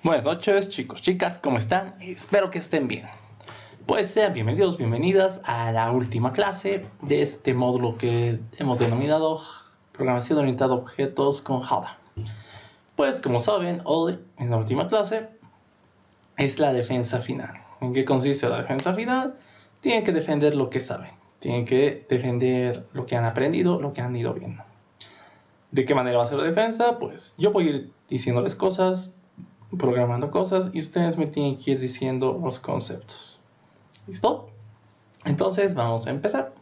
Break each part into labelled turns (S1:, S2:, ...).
S1: Buenas noches, chicos, chicas, ¿cómo están? Espero que estén bien. Pues sean bienvenidos, bienvenidas a la última clase de este módulo que hemos denominado Programación Orientada a Objetos con Java. Pues como saben, hoy en la última clase es la defensa final. ¿En qué consiste la defensa final? Tienen que defender lo que saben. Tienen que defender lo que han aprendido, lo que han ido viendo. ¿De qué manera va a ser la defensa? Pues yo voy a ir diciéndoles cosas, programando cosas, y ustedes me tienen que ir diciendo los conceptos. ¿Listo? Entonces vamos a empezar.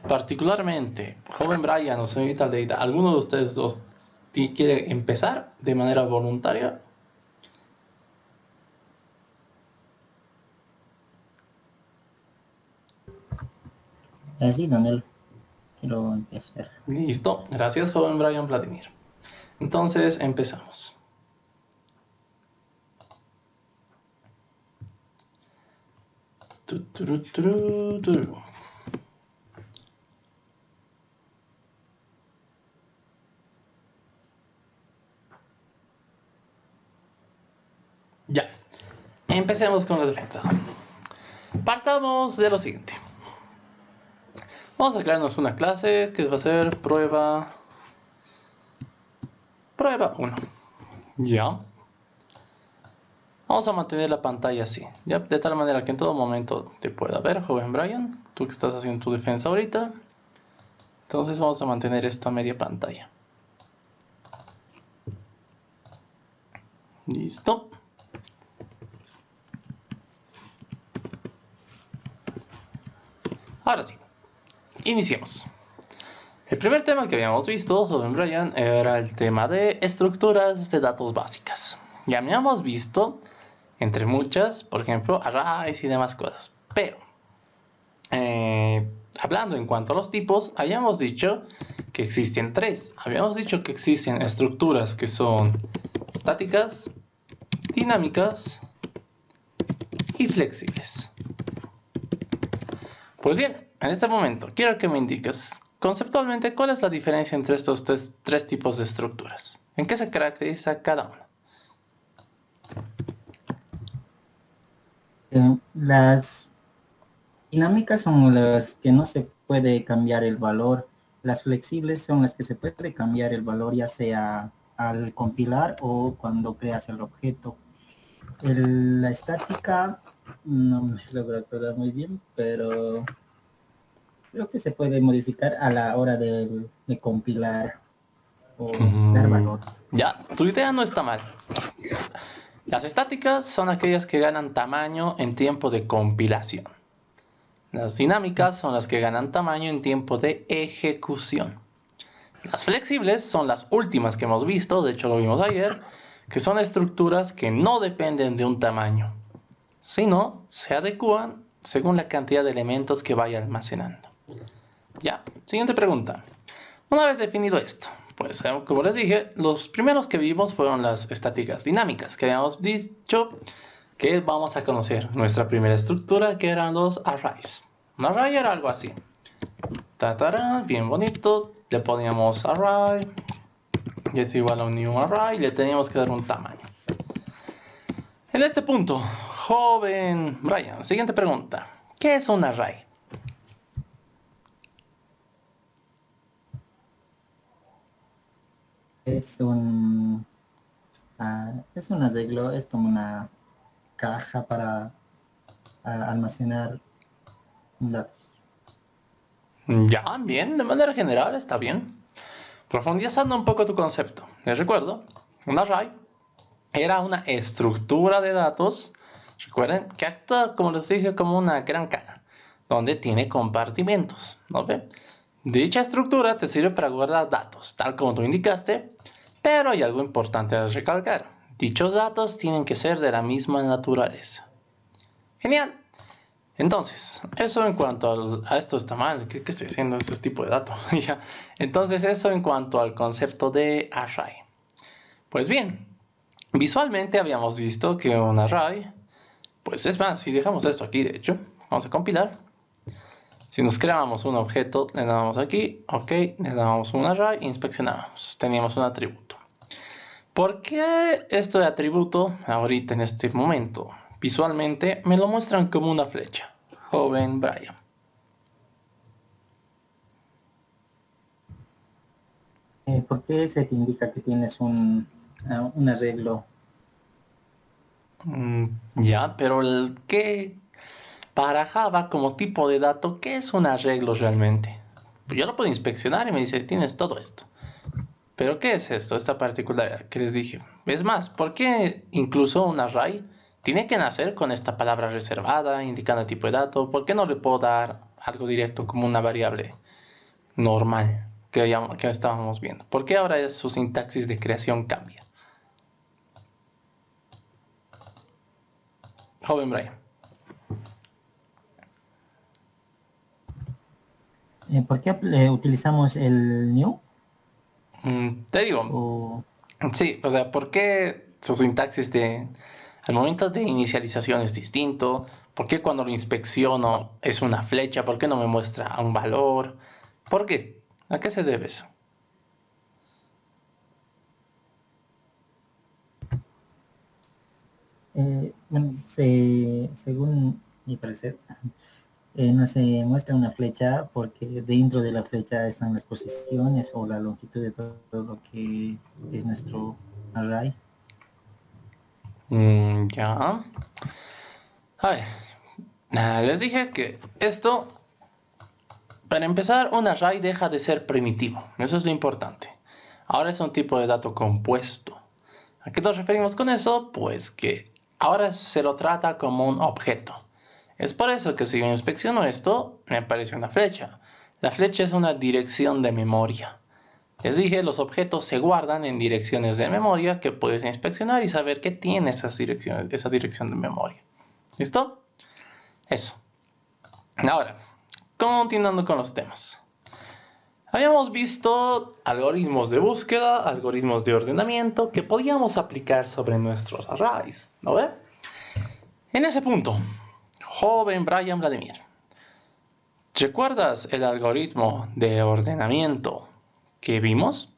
S1: Particularmente, joven Brian o señorita Leida, ¿alguno de ustedes dos quiere empezar de manera voluntaria?
S2: Sí, Daniel, quiero empezar.
S1: Listo, gracias joven Brian Vladimir. Entonces empezamos. Ya, empecemos con la defensa. Partamos de lo siguiente. Vamos a crearnos una clase que va a ser prueba 1. Ya. Vamos a mantener la pantalla así, ¿ya? De tal manera que en todo momento te pueda ver, joven Brian, tú que estás haciendo tu defensa ahorita. Entonces vamos a mantener esto a media pantalla. Listo. Ahora sí, iniciemos. El primer tema que habíamos visto, joven Brian, era el tema de estructuras de datos básicas. Ya habíamos visto, entre muchas, por ejemplo, arrays y demás cosas. Pero, hablando en cuanto a los tipos, habíamos dicho que existen tres. Habíamos dicho que existen estructuras que son estáticas, dinámicas y flexibles. Pues bien, en este momento quiero que me indiques conceptualmente cuál es la diferencia entre estos tres tipos de estructuras. ¿En qué se caracteriza cada una?
S2: Las dinámicas son las que no se puede cambiar el valor. Las flexibles son las que se puede cambiar el valor, ya sea al compilar o cuando creas el objeto. La estática no me logro acordar muy bien, pero creo que se puede modificar a la hora de compilar o dar valor.
S1: Ya, tu idea no está mal. Las estáticas son aquellas que ganan tamaño en tiempo de compilación. Las dinámicas son las que ganan tamaño en tiempo de ejecución. Las flexibles son las últimas que hemos visto, de hecho lo vimos ayer, que son estructuras que no dependen de un tamaño, sino se adecúan según la cantidad de elementos que vaya almacenando. Ya, siguiente pregunta. Una vez definido esto, pues como les dije, los primeros que vimos fueron las estáticas dinámicas, que habíamos dicho que vamos a conocer nuestra primera estructura, que eran los arrays. Un array era algo así. Tatarán, bien bonito, le poníamos array, y es igual a un new array, y le teníamos que dar un tamaño. En este punto, joven Brian, siguiente pregunta. ¿Qué es un array?
S2: Es es un arreglo, es como una caja para almacenar datos.
S1: Ya, bien, de manera general está bien. Profundizando un poco tu concepto, les recuerdo, un array era una estructura de datos, recuerden, que actúa, como les dije, como una gran caja, donde tiene compartimentos, ¿no ve? Dicha estructura te sirve para guardar datos, tal como tú indicaste, pero hay algo importante a recalcar. Dichos datos tienen que ser de la misma naturaleza. Genial. Entonces, eso en cuanto a esto está mal. ¿Qué estoy haciendo? Eso es tipo de dato. Ya. Entonces, eso en cuanto al concepto de array. Pues bien, visualmente habíamos visto que un array Pues es más, si dejamos esto aquí, de hecho, vamos a compilar. Si nos creábamos un objeto, le damos aquí, ok, le damos un array, inspeccionamos, teníamos un atributo. ¿Por qué esto de atributo, ahorita en este momento, visualmente me lo muestran como una flecha? Joven Brian.
S2: ¿Por qué se te indica que tienes un arreglo?
S1: Ya, pero ¿qué? Para Java como tipo de dato, ¿qué es un arreglo realmente? Yo lo puedo inspeccionar y me dice, tienes todo esto. Pero ¿qué es esto? Esta particularidad que les dije. Es más, ¿por qué incluso un array tiene que nacer con esta palabra reservada, indicando el tipo de dato? ¿Por qué no le puedo dar algo directo como una variable normal que estábamos viendo? ¿Por qué ahora su sintaxis de creación cambia? Joven Brian.
S2: ¿Por qué utilizamos el new?
S1: Te digo,
S2: O,
S1: sí, o sea, ¿por qué su sintaxis al momento de inicialización es distinto? ¿Por qué cuando lo inspecciono es una flecha? ¿Por qué no me muestra un valor? ¿Por qué? ¿A qué se debe eso?
S2: bueno, según mi parecer, no se muestra una flecha porque dentro de la flecha están las posiciones o la longitud de todo lo que es nuestro array.
S1: Ya. A ver, les dije que esto, para empezar, un array deja de ser primitivo. Eso es lo importante. Ahora es un tipo de dato compuesto. ¿A qué nos referimos con eso? Pues que ahora se lo trata como un objeto. Es por eso que si yo inspecciono esto, me aparece una flecha. La flecha es una dirección de memoria. Les dije, los objetos se guardan en direcciones de memoria que puedes inspeccionar y saber qué tiene esa dirección de memoria. ¿Listo? Eso. Ahora, continuando con los temas. Habíamos visto algoritmos de búsqueda, algoritmos de ordenamiento que podíamos aplicar sobre nuestros arrays, ¿no ve? En ese punto, joven Brian Vladimir, ¿recuerdas el algoritmo de ordenamiento que vimos?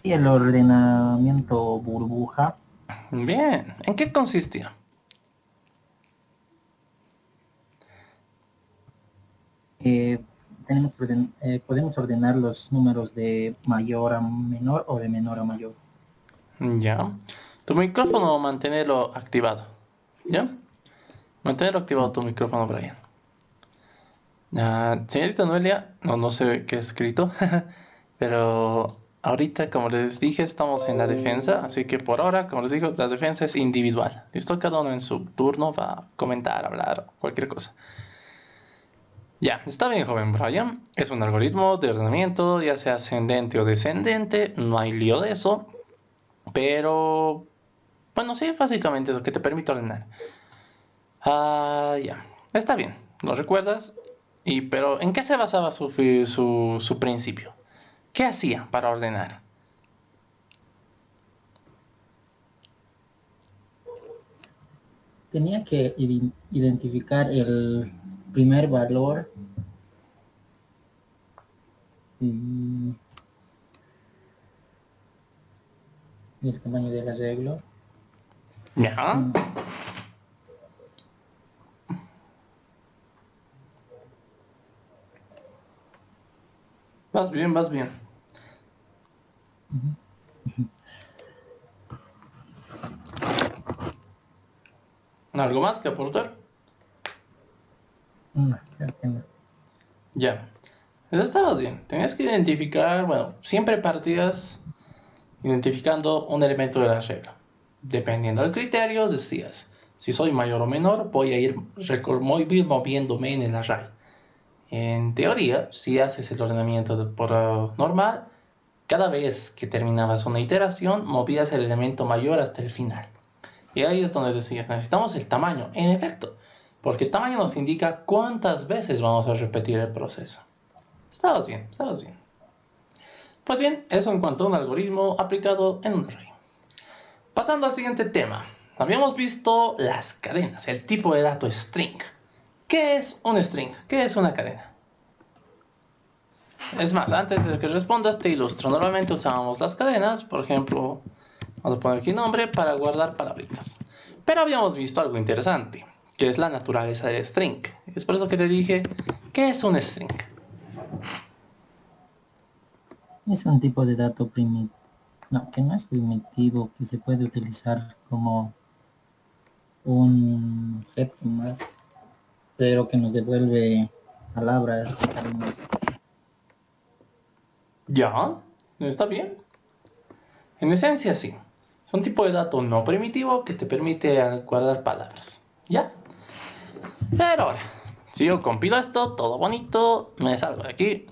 S2: Y el ordenamiento burbuja,
S1: Bien, ¿en qué consistía?
S2: eh, podemos ordenar los números de mayor a menor o de menor a mayor.
S1: Ya. Tu micrófono mantenerlo activado. ¿Ya? Mantenerlo activado tu micrófono, Brian. Señorita Noelia, no sé qué he escrito, pero ahorita, como les dije, estamos en la defensa, así que por ahora, como les digo, la defensa es individual. ¿Listo? Cada uno en su turno va a comentar, hablar, cualquier cosa. Ya, está bien, joven Brian. Es un algoritmo de ordenamiento, ya sea ascendente o descendente, no hay lío de eso, pero bueno, sí, básicamente es lo que te permite ordenar. Ya, está bien, lo recuerdas. Pero ¿en qué se basaba su principio? ¿Qué hacía para ordenar?
S2: Tenía que identificar el primer valor y el tamaño del arreglo.
S1: ¿Ya? Vas bien, vas bien. ¿Algo más que aportar?
S2: No, creo que no.
S1: Ya. Pues estabas bien. Tenías que identificar, bueno, siempre partías identificando un elemento de la regla. Dependiendo del criterio, decías, si soy mayor o menor, voy a ir moviéndome en el array. En teoría, si haces el ordenamiento por normal, cada vez que terminabas una iteración, movías el elemento mayor hasta el final. Y ahí es donde decías, necesitamos el tamaño. En efecto, porque el tamaño nos indica cuántas veces vamos a repetir el proceso. Estabas bien, estabas bien. Pues bien, eso en cuanto a un algoritmo aplicado en un array. Pasando al siguiente tema. Habíamos visto las cadenas, el tipo de dato string. ¿Qué es un string? ¿Qué es una cadena? Es más, antes de que respondas te ilustro. Normalmente usábamos las cadenas, por ejemplo, vamos a poner aquí nombre para guardar palabritas. Pero habíamos visto algo interesante, que es la naturaleza del string. Es por eso que te dije, ¿qué es un string?
S2: Es un tipo de dato primitivo, no, que no es primitivo, que se puede utilizar como un objeto más, pero que nos devuelve palabras, cadenas.
S1: Ya, está bien. En esencia sí. Es un tipo de dato no primitivo que te permite guardar palabras. ¿Ya? Pero ahora, si yo compilo esto, todo bonito, me salgo de aquí.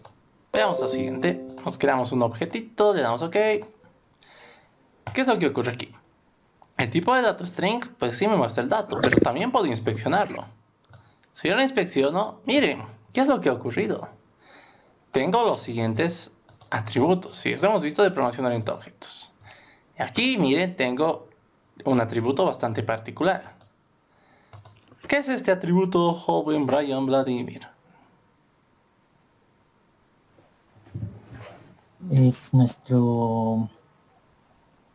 S1: Veamos lo siguiente. Nos creamos un objetito, le damos OK. ¿Qué es lo que ocurre aquí? El tipo de dato string, pues sí me muestra el dato, pero también puedo inspeccionarlo. Si yo lo inspecciono, miren, ¿qué es lo que ha ocurrido? Tengo los siguientes atributos. Si eso hemos visto de programación orientada a objetos. Y aquí, miren, tengo un atributo bastante particular. ¿Qué es este atributo, joven Brian Vladimir?
S2: Es nuestro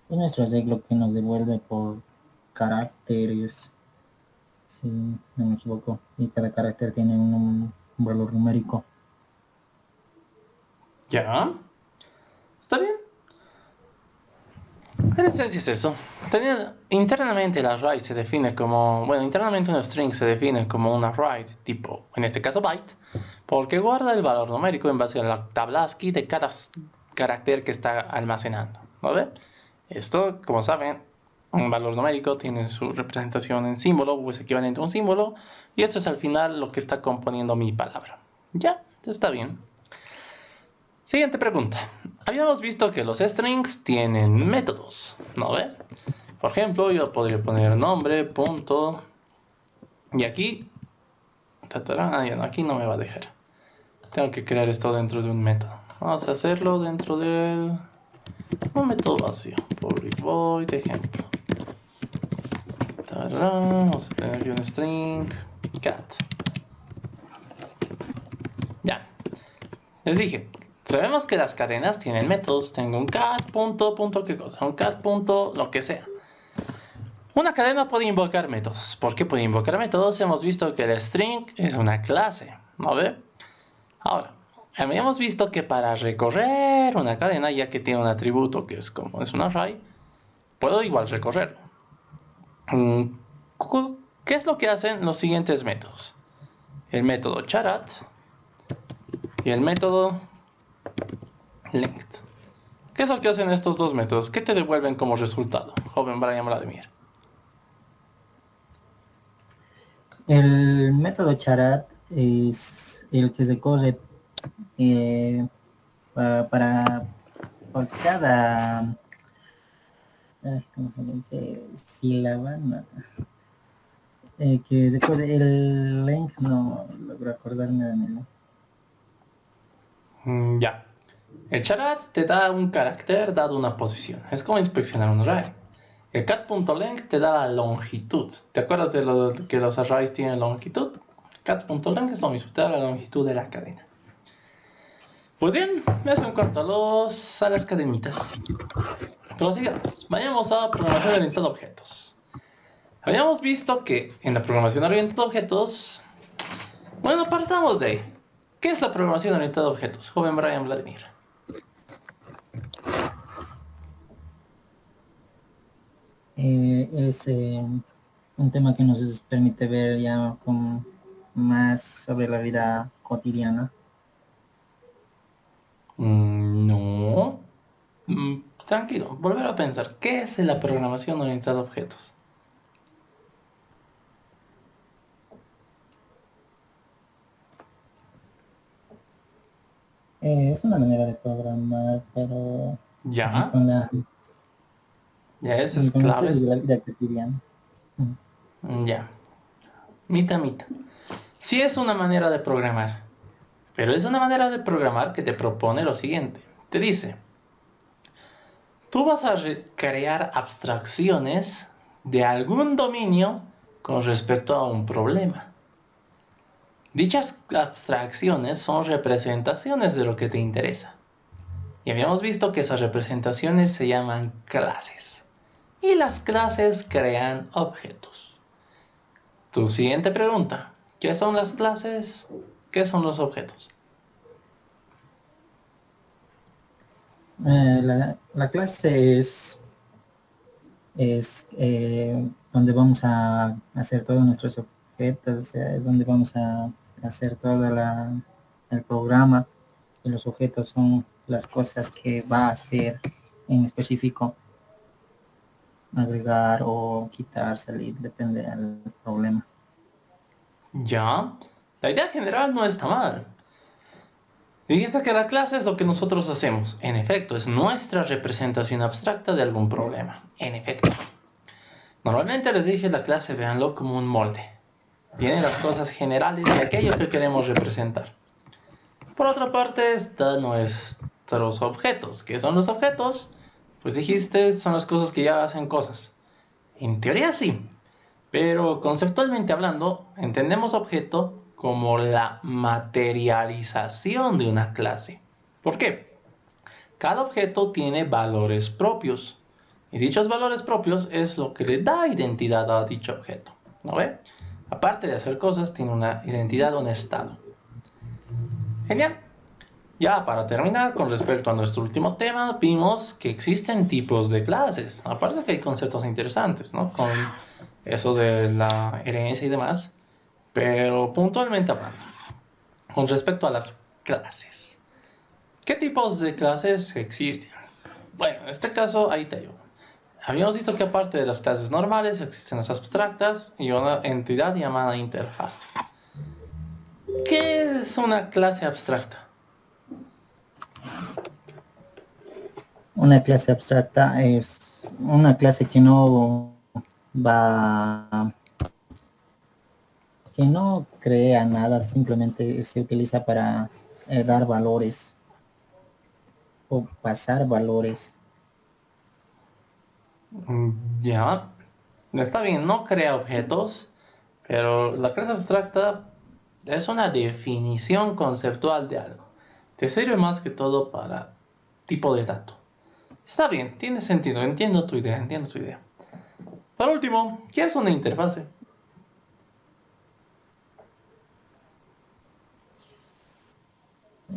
S2: arreglo que nos devuelve por caracteres, si no me equivoco, y cada carácter tiene un valor numérico.
S1: ¿Ya? ¿Está bien? En esencia es eso. Internamente el array se define como... Bueno, internamente un string se define como un array de tipo, en este caso byte, porque guarda el valor numérico en base a la tabla ASCII de cada carácter que está almacenando. ¿Vale? Esto, como saben, un valor numérico tiene su representación en símbolo o es equivalente a un símbolo, y eso es al final lo que está componiendo mi palabra. Ya, está bien. Siguiente pregunta. Habíamos visto que los strings tienen métodos, ¿no ve? Por ejemplo, yo podría poner nombre, punto, y aquí, aquí no me va a dejar. Tengo que crear esto dentro de un método. Vamos a hacerlo dentro de un método vacío. Public void, ejemplo. Vamos a tener aquí un string cat. Ya. Les dije, sabemos que las cadenas tienen métodos. Tengo un cat, punto, punto, ¿qué cosa? Un cat, punto, lo que sea. Una cadena puede invocar métodos. ¿Por qué puede invocar métodos? Hemos visto que el string es una clase, ¿no ve? Ahora, habíamos visto que para recorrer una cadena, ya que tiene un atributo que es como es un array, puedo igual recorrerlo. ¿Qué es lo que hacen los siguientes métodos? El método charat y el método length. ¿Qué es lo que hacen estos dos métodos? ¿Qué te devuelven como resultado, joven Brian Vladimir?
S2: El método charat es el que se corre para por cada ¿cómo se le dice? Sílaba, no. Que se corre el length, no logro acordarme de mí.
S1: Ya. El charat te da un carácter dado una posición. Es como inspeccionar un array. El cat.length te da la longitud. ¿Te acuerdas de lo que los arrays tienen longitud? Cat.length es lo mismo, te da la longitud de la cadena. Pues bien, eso en cuanto a las cadenitas. Pero sigamos. Vayamos a programación orientada a objetos. Habíamos visto que en la programación orientada a objetos... Bueno, partamos de ahí. ¿Qué es la programación orientada a objetos, joven Brian Vladimir?
S2: Es un tema que nos permite ver ya con más sobre la vida cotidiana.
S1: No. Tranquilo, volver a pensar. ¿Qué es la programación orientada a objetos?
S2: Es una manera de programar, pero
S1: ¿Ya?
S2: con la,
S1: Ya, eso es
S2: con las
S1: clave.
S2: cosas de la vida cotidiana.
S1: Ya. Mita, mita. Sí es una manera de programar. Pero es una manera de programar que te propone lo siguiente. Te dice, Tú vas a crear abstracciones de algún dominio con respecto a un problema. Dichas abstracciones son representaciones de lo que te interesa. Y habíamos visto que esas representaciones se llaman clases. Y las clases crean objetos. Tu siguiente pregunta: ¿qué son las clases? ¿Qué son los objetos?
S2: La clase es donde vamos a hacer todos nuestros objetos, o sea, es donde vamos a hacer todo el programa, y los objetos son las cosas que va a hacer en específico, agregar o quitar, salir, depende del problema.
S1: Ya, la idea general no está mal. Dijiste que la clase es lo que nosotros hacemos. En efecto, es nuestra representación abstracta de algún problema. En efecto. Normalmente les dije la clase, véanlo como un molde. Tiene las cosas generales de aquello que queremos representar. Por otra parte, están nuestros objetos. ¿Qué son los objetos? Pues dijiste, son las cosas que ya hacen cosas. En teoría sí, pero conceptualmente hablando, entendemos objeto como la materialización de una clase. ¿Por qué? Cada objeto tiene valores propios. Y dichos valores propios es lo que le da identidad a dicho objeto. ¿No ve? Aparte de hacer cosas, tiene una identidad, un estado. Genial. Ya para terminar, con respecto a nuestro último tema, vimos que existen tipos de clases. Aparte que hay conceptos interesantes, ¿no? Con eso de la herencia y demás. Pero puntualmente hablando, con respecto a las clases. ¿Qué tipos de clases existen? Bueno, en este caso, ahí te digo. Habíamos visto que aparte de las clases normales, existen las abstractas y una entidad llamada interfaz. ¿Qué es una clase abstracta?
S2: Una clase abstracta es una clase va, que no crea nada, simplemente se utiliza para dar valores o pasar valores.
S1: Ya, está bien, no crea objetos, pero la clase abstracta es una definición conceptual de algo. Te sirve más que todo para tipo de dato. Está bien, tiene sentido, entiendo tu idea, entiendo tu idea. Por último, ¿qué es una interfase?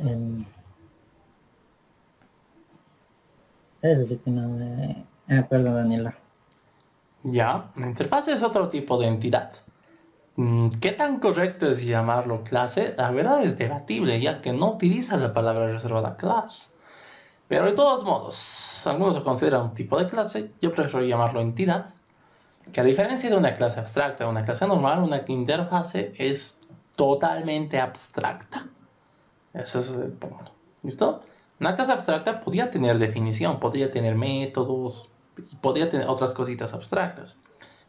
S2: em, Eso sí que no me acuerdo, Daniela.
S1: Ya, una interfase es otro tipo de entidad. ¿Qué tan correcto es llamarlo clase? La verdad es debatible, ya que no utiliza la palabra reservada class. Pero de todos modos, algunos lo consideran un tipo de clase, yo prefiero llamarlo entidad, que a diferencia de una clase abstracta, una clase normal, una interfase es totalmente abstracta. Eso es el punto. ¿Listo? Una clase abstracta podría tener definición, podría tener métodos, podría tener otras cositas abstractas.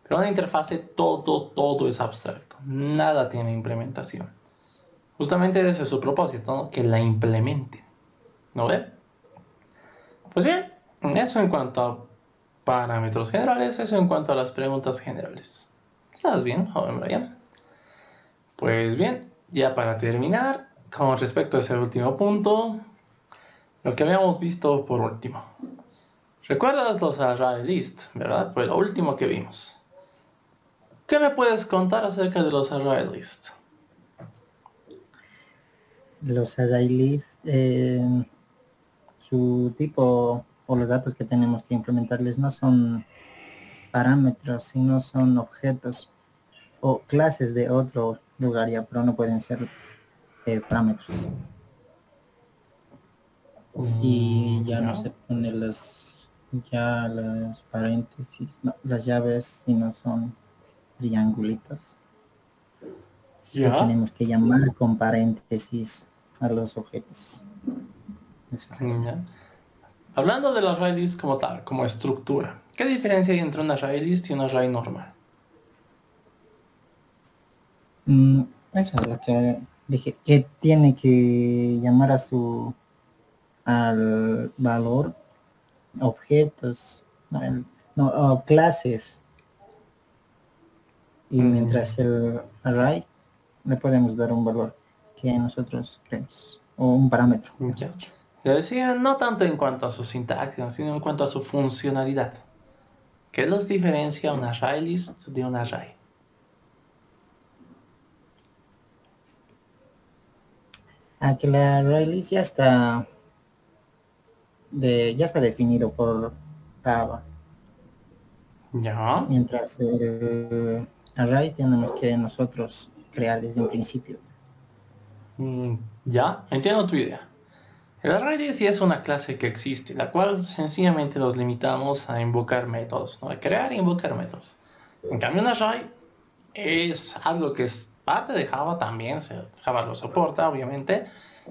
S1: Pero una interfase todo es abstracto. Nada tiene implementación. Justamente ese es su propósito, ¿no? Que la implementen. ¿No ve? Pues bien, eso en cuanto a parámetros generales, eso en cuanto a las preguntas generales. ¿Estás bien, joven Brian? Pues bien, ya para terminar, con respecto a ese último punto, lo que habíamos visto por último. ¿Recuerdas los array list, verdad? Fue lo último que vimos. ¿Qué me puedes contar acerca de los array list?
S2: Los array su tipo o los datos que tenemos que implementarles no son parámetros, sino son objetos o clases de otro lugar ya, pero no pueden ser parámetros. Y ya no
S1: Ya.
S2: se ponen las paréntesis, no, las llaves, si no son triangulitos. Que
S1: Ya.
S2: tenemos que llamar con paréntesis a los objetos. Eso sería.
S1: Ya. Hablando del array list como tal, como estructura, ¿qué diferencia hay entre un array list y un array normal?
S2: Mm, Eso es lo que dije, que tiene que llamar al valor objetos, no, clases. Y mientras el array le podemos dar un valor que nosotros creemos, o un parámetro, mejor
S1: Ya.
S2: dicho.
S1: Le decía no tanto en cuanto a su sintaxis, sino en cuanto a su funcionalidad. ¿Qué los diferencia un array list de un array?
S2: Que la array list ya está definido por Java,
S1: Ya.
S2: mientras el array tenemos que nosotros crear desde un principio.
S1: Ya, entiendo tu idea. El array sí es una clase que existe, la cual sencillamente nos limitamos a invocar métodos, ¿no? A crear e invocar métodos. En cambio, un array es algo que es parte de Java también, Java lo soporta, obviamente,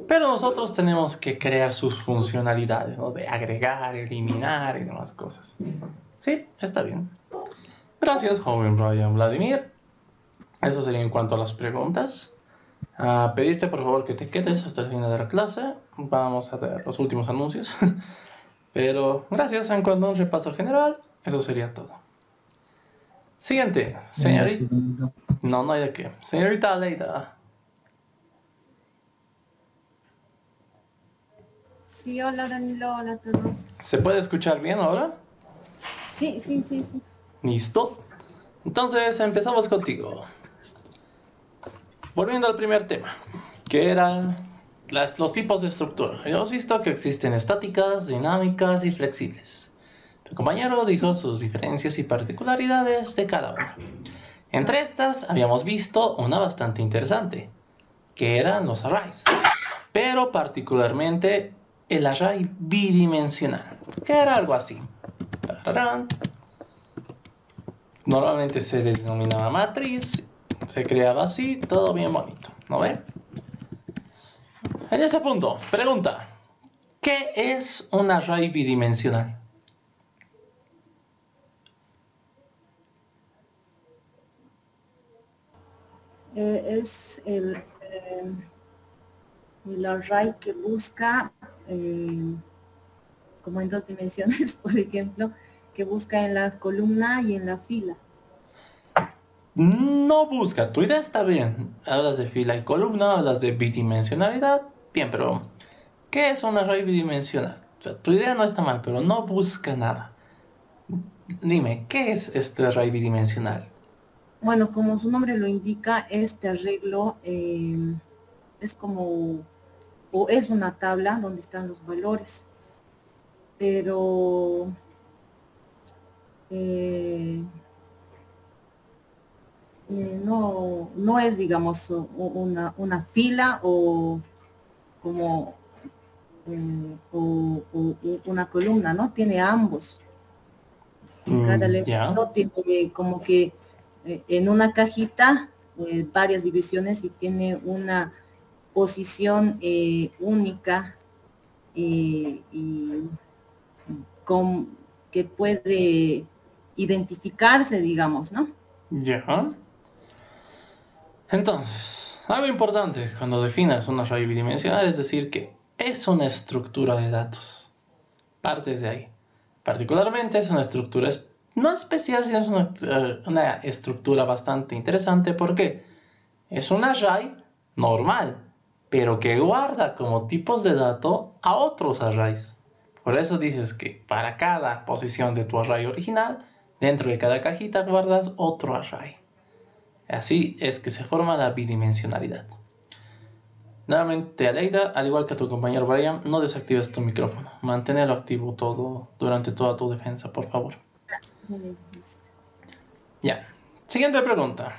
S1: pero nosotros tenemos que crear sus funcionalidades, ¿no? De agregar, eliminar y demás cosas. Sí, está bien. Gracias, joven Brian Vladimir. Eso sería en cuanto a las preguntas. Pedirte por favor que te quedes hasta el final de la clase. Vamos a ver los últimos anuncios. Pero gracias, en cuanto a un repaso general, eso sería todo. Siguiente, señorita. No, no hay de qué. Señorita Aleida.
S3: Sí, hola Danilo, hola a todos.
S1: ¿Se puede escuchar bien ahora?
S3: Sí.
S1: Listo. Entonces empezamos contigo. Volviendo al primer tema, que era los tipos de estructura. Hemos visto que existen estáticas, dinámicas y flexibles. Tu compañero dijo sus diferencias y particularidades de cada una. Entre estas habíamos visto una bastante interesante, que eran los arrays, pero particularmente el array bidimensional, que era algo así. Tararán. Normalmente se le denominaba matriz, se creaba así, todo bien bonito, ¿no ve? En ese punto, pregunta, ¿qué es un array bidimensional?
S3: Es el array que busca, como en 2 dimensiones, por ejemplo, que busca en la columna y en la fila.
S1: No busca, tu idea está bien. Hablas de fila y columna, hablas de bidimensionalidad, bien, pero ¿qué es un array bidimensional? O sea, tu idea no está mal, pero no busca nada. Dime, ¿qué es este array bidimensional?
S3: Bueno, como su nombre lo indica, este arreglo es como, o es una tabla donde están los valores, pero no es, digamos, una fila o como una columna, ¿no? Tiene ambos. Cada
S1: Ya.
S3: elemento tiene como que en una cajita varias divisiones y tiene una posición única y que puede identificarse, digamos, ¿no?
S1: Ya. Entonces, algo importante cuando definas un array bidimensional es decir que es una estructura de datos. Partes de ahí. Particularmente es una estructura no especial, sino es una estructura bastante interesante porque es un array normal, pero que guarda como tipos de datos a otros arrays. Por eso dices que para cada posición de tu array original, dentro de cada cajita guardas otro array. Así es que se forma la bidimensionalidad. Nuevamente, Aleida, al igual que a tu compañero Brian, no desactives tu micrófono. Manténlo activo durante toda tu defensa, por favor. Ya. Siguiente pregunta.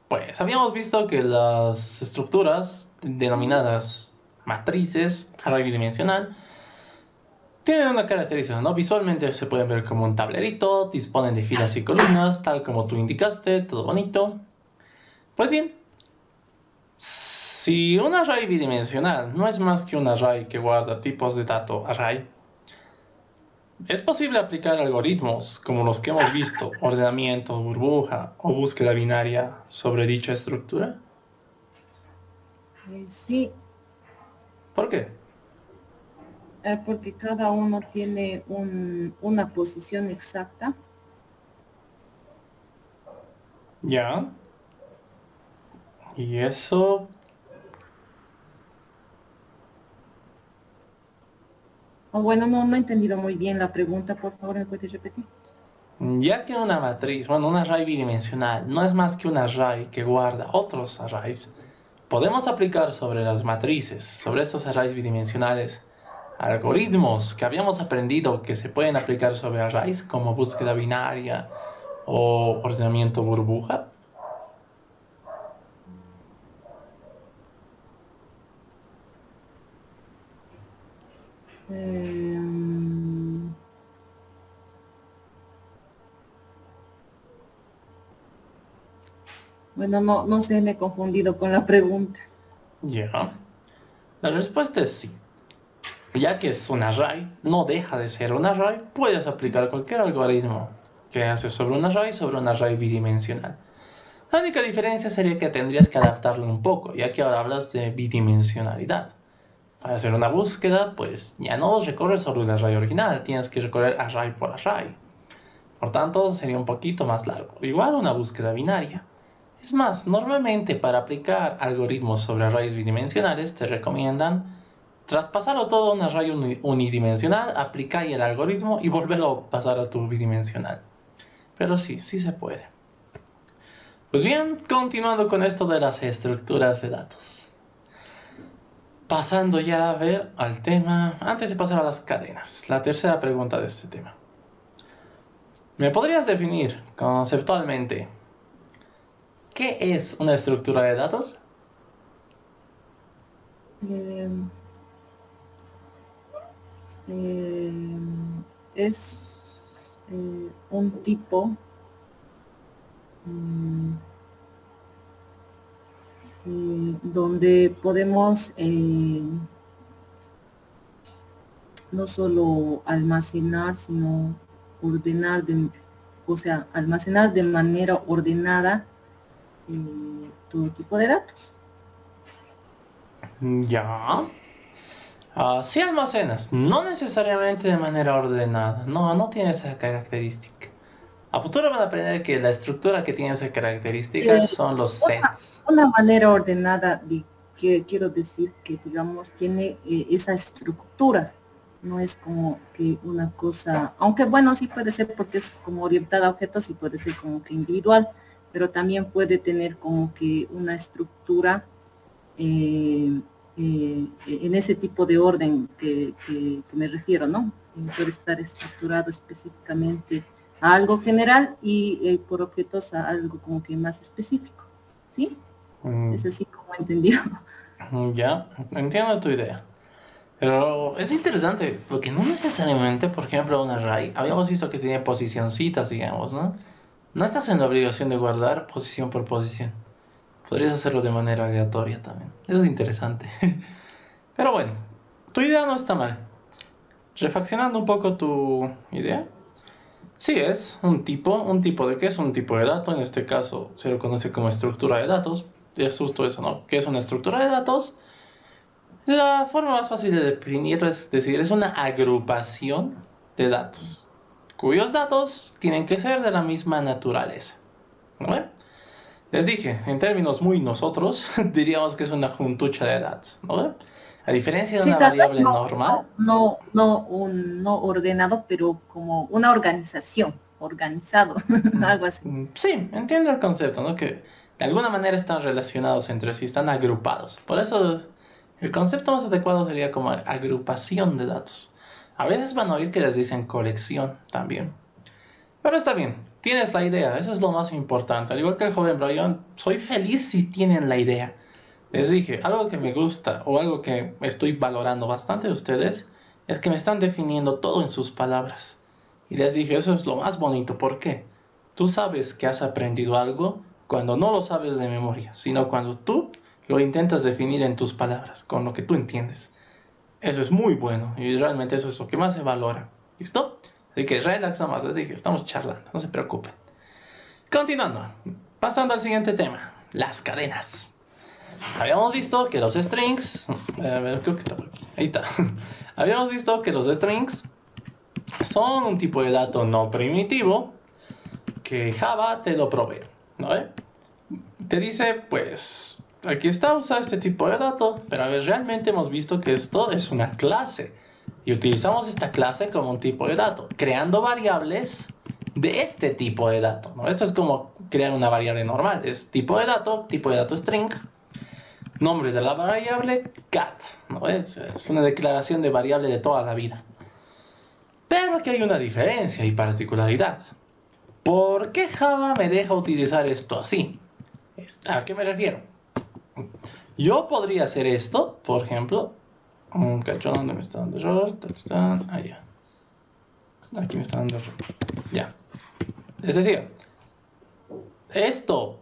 S1: Pues habíamos visto que las estructuras denominadas matrices, array bidimensional, tienen una característica, ¿no? Visualmente se pueden ver como un tablerito, disponen de filas y columnas, tal como tú indicaste, todo bonito. Pues bien, si un array bidimensional no es más que un array que guarda tipos de dato array, ¿es posible aplicar algoritmos como los que hemos visto, ordenamiento, burbuja o búsqueda binaria sobre dicha estructura?
S3: Sí.
S1: ¿Por qué?
S3: porque cada uno tiene una posición exacta.
S1: Ya. Y eso,
S3: O bueno, no he entendido muy bien la pregunta, por favor, ¿me puedes repetir?
S1: ya que una matriz, bueno, un array bidimensional, no es más que un array que guarda otros arrays, podemos aplicar sobre las matrices, sobre estos arrays bidimensionales, algoritmos que habíamos aprendido que se pueden aplicar sobre arrays, como búsqueda binaria o ordenamiento burbuja.
S3: Bueno, no sé, me he confundido con la pregunta.
S1: Ya. La respuesta es sí. Ya que es un array, no deja de ser un array, puedes aplicar cualquier algoritmo que haces sobre un array bidimensional. La única diferencia sería que tendrías que adaptarlo un poco, ya que ahora hablas de bidimensionalidad. Para hacer una búsqueda, pues ya no recorres sobre un array original, tienes que recorrer array por array. Por tanto, sería un poquito más largo. Igual una búsqueda binaria. Es más, normalmente para aplicar algoritmos sobre arrays bidimensionales te recomiendan traspasarlo todo a un array unidimensional, aplicar el algoritmo y volverlo a pasar a tu bidimensional. Pero sí se puede. Pues bien, continuando con esto de las estructuras de datos. Pasando ya a ver al tema, antes de pasar a las cadenas, la tercera pregunta de este tema. ¿Me podrías definir conceptualmente qué es una estructura de datos?
S3: Es un tipo donde podemos no solo almacenar, sino ordenar, o sea, almacenar de manera ordenada todo tipo de datos.
S1: Ya. Sí almacenas, no necesariamente de manera ordenada. No tiene esa característica. A futuro van a aprender que la estructura que tiene esa característica son los sets.
S3: Una manera ordenada, que quiero decir que, digamos, tiene esa estructura. No es como que una cosa, aunque bueno, sí puede ser porque es como orientada a objetos y puede ser como que individual, pero también puede tener como que una estructura en ese tipo de orden que me refiero, ¿no? Puede estar estructurado específicamente a algo general y por objetos a algo como que más específico, ¿sí? Es así como he entendido.
S1: Ya, entiendo tu idea. Pero es interesante, porque no necesariamente, por ejemplo, un array, habíamos visto que tiene posicioncitas, digamos, ¿no? No estás en la obligación de guardar posición por posición. Podrías hacerlo de manera aleatoria también. Eso es interesante. Pero bueno, tu idea no está mal. Refaccionando un poco tu idea. Sí, es un tipo de qué es un tipo de dato, en este caso se lo conoce como estructura de datos. Es justo eso, ¿no? ¿Qué es una estructura de datos? La forma más fácil de definirlo es decir, es una agrupación de datos, cuyos datos tienen que ser de la misma naturaleza. ¿No? Les dije, en términos muy nosotros, diríamos que es una juntucha de datos. ¿No? A diferencia de
S3: Sí,
S1: una
S3: tal vez
S1: variable normal.
S3: no ordenado, pero como una organización, organizado, algo así.
S1: Sí, entiendo el concepto, ¿no? Que de alguna manera están relacionados entre sí, están agrupados. Por eso el concepto más adecuado sería como agrupación de datos. A veces van a oír que les dicen colección también. Pero está bien, tienes la idea, eso es lo más importante. Al igual que el joven Brian, soy feliz si tienen la idea. Les dije, algo que me gusta o algo que estoy valorando bastante de ustedes es que me están definiendo todo en sus palabras. Y les dije, eso es lo más bonito. ¿Por qué? Tú sabes que has aprendido algo cuando no lo sabes de memoria, sino cuando tú lo intentas definir en tus palabras, con lo que tú entiendes. Eso es muy bueno y realmente eso es lo que más se valora. ¿Listo? Así que relax más, les dije, estamos charlando, no se preocupen. Continuando, pasando al siguiente tema, las cadenas. Habíamos visto que los strings, a ver, creo que está por aquí, ahí está. Habíamos visto que los strings son un tipo de dato no primitivo que Java te lo provee, ¿no? Te dice, pues, aquí está, usa este tipo de dato, pero a ver, realmente hemos visto que esto es una clase y utilizamos esta clase como un tipo de dato, creando variables de este tipo de dato, ¿no? Esto es como crear una variable normal, es tipo de dato string, nombre de la variable cat, ¿no? Es una declaración de variable de toda la vida. Pero aquí hay una diferencia y particularidad. ¿Por qué Java me deja utilizar esto así? ¿A qué me refiero? Yo podría hacer esto, por ejemplo. Cacho, ¿dónde me está dando error? Allá. Aquí me está dando error. Ya. Es decir, esto.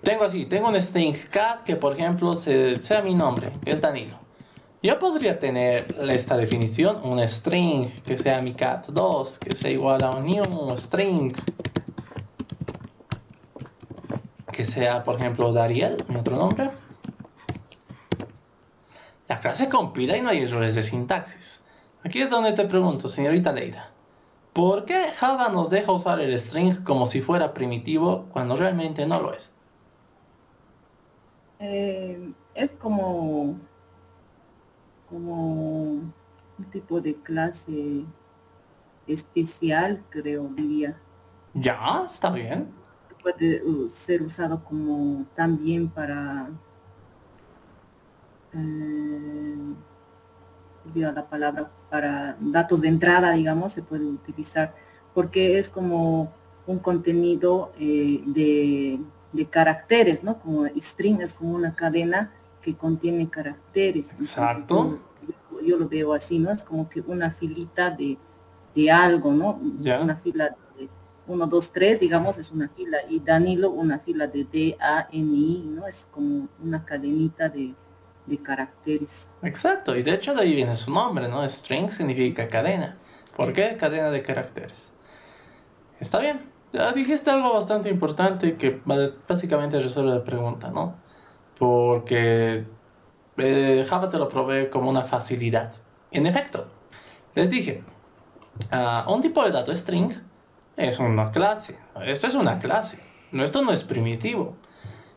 S1: Tengo un string cat que, por ejemplo, sea mi nombre, que es Danilo. Yo podría tener esta definición, un string que sea mi cat2, que sea igual a un new string, que sea, por ejemplo, Dariel, mi otro nombre. Acá se compila y no hay errores de sintaxis. Aquí es donde te pregunto, señorita Leida, ¿por qué Java nos deja usar el string como si fuera primitivo cuando realmente no lo es?
S3: Es como un tipo de clase especial, creo, diría.
S1: Ya, está bien.
S3: Puede ser usado como también para, olvido la palabra, para datos de entrada, digamos, se puede utilizar, porque es como un contenido de caracteres, ¿no? Como string es como una cadena que contiene caracteres.
S1: Exacto.
S3: Yo lo veo así, ¿no? Es como que una filita de algo, ¿no?
S1: Ya.
S3: Una fila de 1, 2, 3, digamos, es una fila, y Danilo una fila de D-A-N-I, ¿no? Es como una cadenita de caracteres.
S1: Exacto, y de hecho de ahí viene su nombre, ¿no? String significa cadena. ¿Por qué? Cadena de caracteres. Está bien. Ya dijiste algo bastante importante que básicamente resuelve la pregunta, ¿no? Porque Java te lo provee como una facilidad. En efecto, les dije, un tipo de dato string es una clase. Esto es una clase. Esto no es primitivo.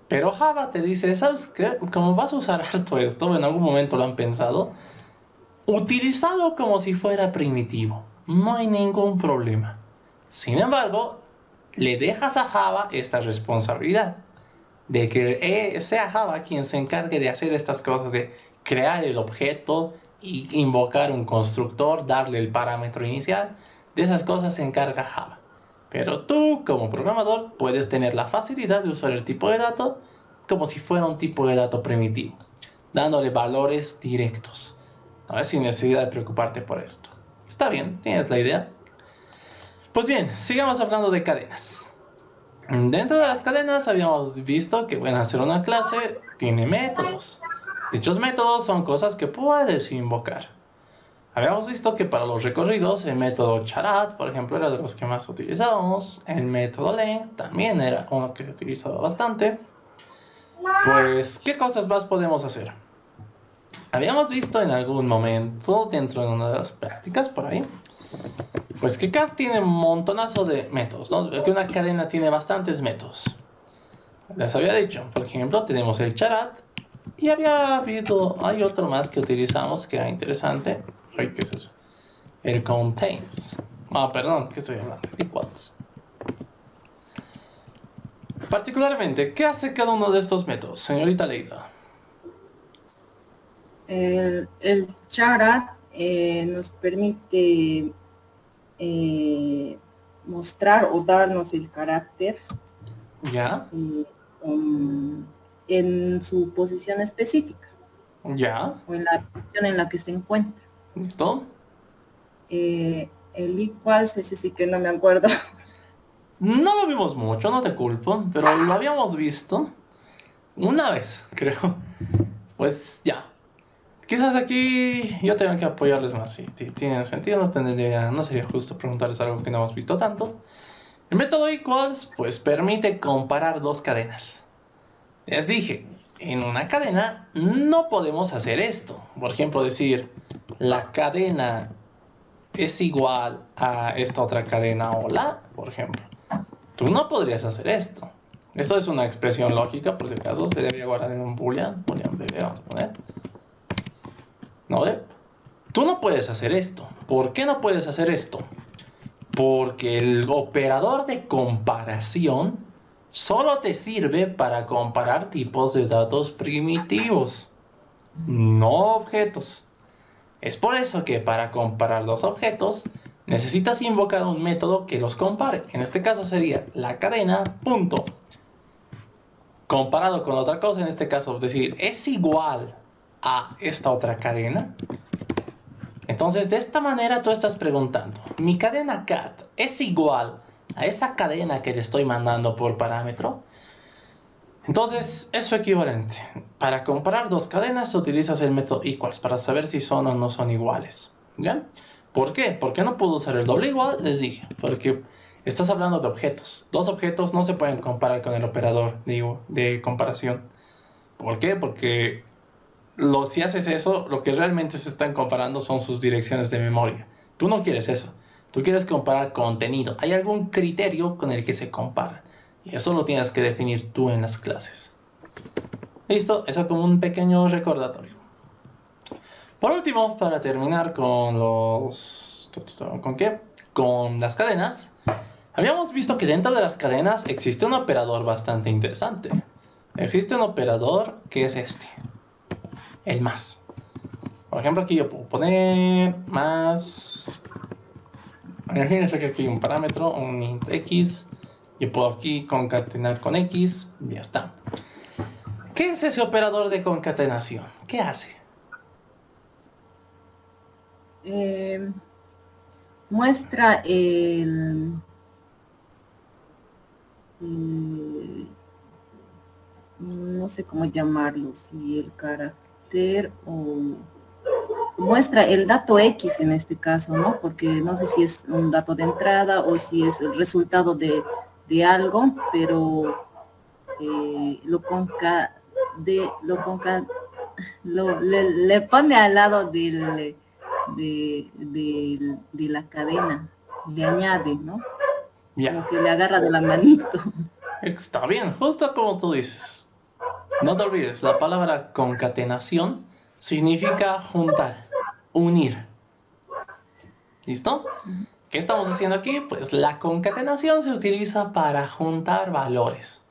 S1: Pero Java te dice, ¿sabes qué? Como vas a usar harto esto, en algún momento lo han pensado, utilízalo como si fuera primitivo. No hay ningún problema. Sin embargo, le dejas a Java esta responsabilidad de que sea Java quien se encargue de hacer estas cosas, de crear el objeto y invocar un constructor, darle el parámetro inicial. De esas cosas se encarga Java. Pero tú, como programador, puedes tener la facilidad de usar el tipo de dato como si fuera un tipo de dato primitivo, dándole valores directos, ¿no? Sin necesidad de preocuparte por esto. Está bien, tienes la idea. Pues bien, sigamos hablando de cadenas. Dentro de las cadenas habíamos visto que, bueno, al ser una clase, tiene métodos. Dichos métodos son cosas que puedes invocar. Habíamos visto que para los recorridos el método charat, por ejemplo, era de los que más utilizábamos. El método length también era uno que se utilizaba bastante. Pues, ¿qué cosas más podemos hacer? Habíamos visto en algún momento, dentro de una de las prácticas por ahí, pues que cat tiene un montonazo de métodos, ¿no? Que una cadena tiene bastantes métodos. Les había dicho, por ejemplo, tenemos el charat y hay otro más que utilizamos que era interesante. Ay, ¿qué es eso? El contains. Perdón, ¿qué estoy hablando? Equals. Particularmente, ¿qué hace cada uno de estos métodos, señorita Leida?
S3: El charat nos permite mostrar o darnos el carácter
S1: ¿Ya?
S3: En su posición específica
S1: ¿Ya?
S3: o en la posición en la que se encuentra.
S1: ¿Listo?
S3: El equals, ese sí que no me acuerdo.
S1: No lo vimos mucho, no te culpo, pero lo habíamos visto una vez, creo. Pues ya. Quizás aquí yo tenga que apoyarles más. Si tiene sentido, no sería justo preguntarles algo que no hemos visto tanto. El método equals, pues permite comparar dos cadenas. Les dije, en una cadena no podemos hacer esto. Por ejemplo, decir la cadena es igual a esta otra cadena o la, por ejemplo. Tú no podrías hacer esto. Esto es una expresión lógica, por si acaso, se debería guardar en un boolean. Boolean bebé, vamos a poner. ¿No ve? Tú no puedes hacer esto. ¿Por qué no puedes hacer esto? Porque el operador de comparación solo te sirve para comparar tipos de datos primitivos, no objetos. Es por eso que para comparar los objetos necesitas invocar un método que los compare. En este caso sería la cadena punto comparado con otra cosa, en este caso decir es igual a esta otra cadena. Entonces de esta manera tú estás preguntando, mi cadena cat es igual a esa cadena que le estoy mandando por parámetro. Entonces es su equivalente. Para comparar dos cadenas utilizas el método equals para saber si son o no son iguales. ¿Ya? ¿Por qué? ¿Por qué no puedo usar el doble igual? Les dije, porque estás hablando de objetos. Dos objetos no se pueden comparar con el operador de comparación. ¿Por qué? Porque si haces eso, lo que realmente se están comparando son sus direcciones de memoria. Tú no quieres eso. Tú quieres comparar contenido. Hay algún criterio con el que se compara. Y eso lo tienes que definir tú en las clases. Listo, eso como un pequeño recordatorio. Por último, para terminar con los... ¿Con qué? Con las cadenas. Habíamos visto que dentro de las cadenas existe un operador bastante interesante. Existe un operador que es este. El más. Por ejemplo, aquí yo puedo poner más... Imagínense que aquí hay un parámetro, un int x. Yo puedo aquí concatenar con x. Y ya está. ¿Qué es ese operador de concatenación? ¿Qué hace?
S3: Muestra no sé cómo llamarlo, si el carácter o muestra el dato X en este caso, ¿no? Porque no sé si es un dato de entrada o si es el resultado de algo, pero le pone al lado de la cadena, le añade, ¿no?
S1: Ya.
S3: Como que le agarra de la manito.
S1: Está bien, justo como tú dices. No te olvides, la palabra concatenación significa juntar, unir. ¿Listo? ¿Qué estamos haciendo aquí? Pues la concatenación se utiliza para juntar valores.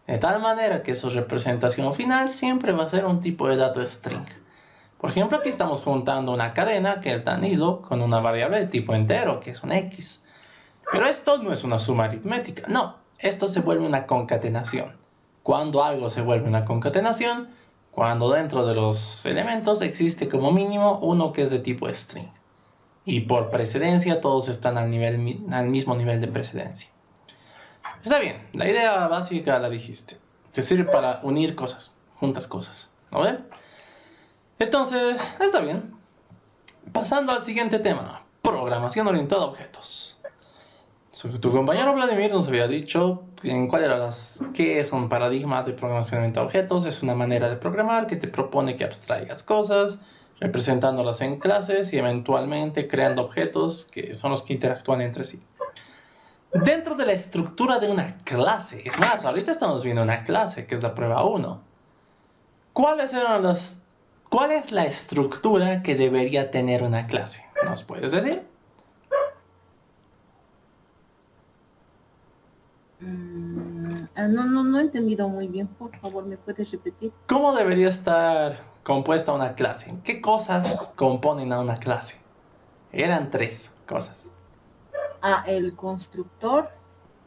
S1: De tal manera que su representación final siempre va a ser un tipo de dato string. Por ejemplo, aquí estamos juntando una cadena que es Danilo con una variable de tipo entero, que es un X. Pero esto no es una suma aritmética, no. Esto se vuelve una concatenación. Cuando algo se vuelve una concatenación, cuando dentro de los elementos existe como mínimo uno que es de tipo string. Y por precedencia todos están al mismo nivel de precedencia. Está bien, la idea básica la dijiste. Te sirve para unir cosas, juntas cosas, ¿no ven? Entonces, está bien. Pasando al siguiente tema, programación orientada a objetos. Tu compañero Vladimir nos había dicho en qué es un paradigma de programación orientada a objetos. Es una manera de programar que te propone que abstraigas cosas, representándolas en clases y eventualmente creando objetos que son los que interactúan entre sí. Dentro de la estructura de una clase, es más, ahorita estamos viendo una clase que es la prueba 1. ¿Cuál es la estructura que debería tener una clase? ¿Nos puedes decir?
S3: No he entendido muy bien, por favor, ¿me puedes repetir?
S1: ¿Cómo debería estar compuesta una clase? ¿Qué cosas componen a una clase? Eran 3 cosas.
S3: El constructor.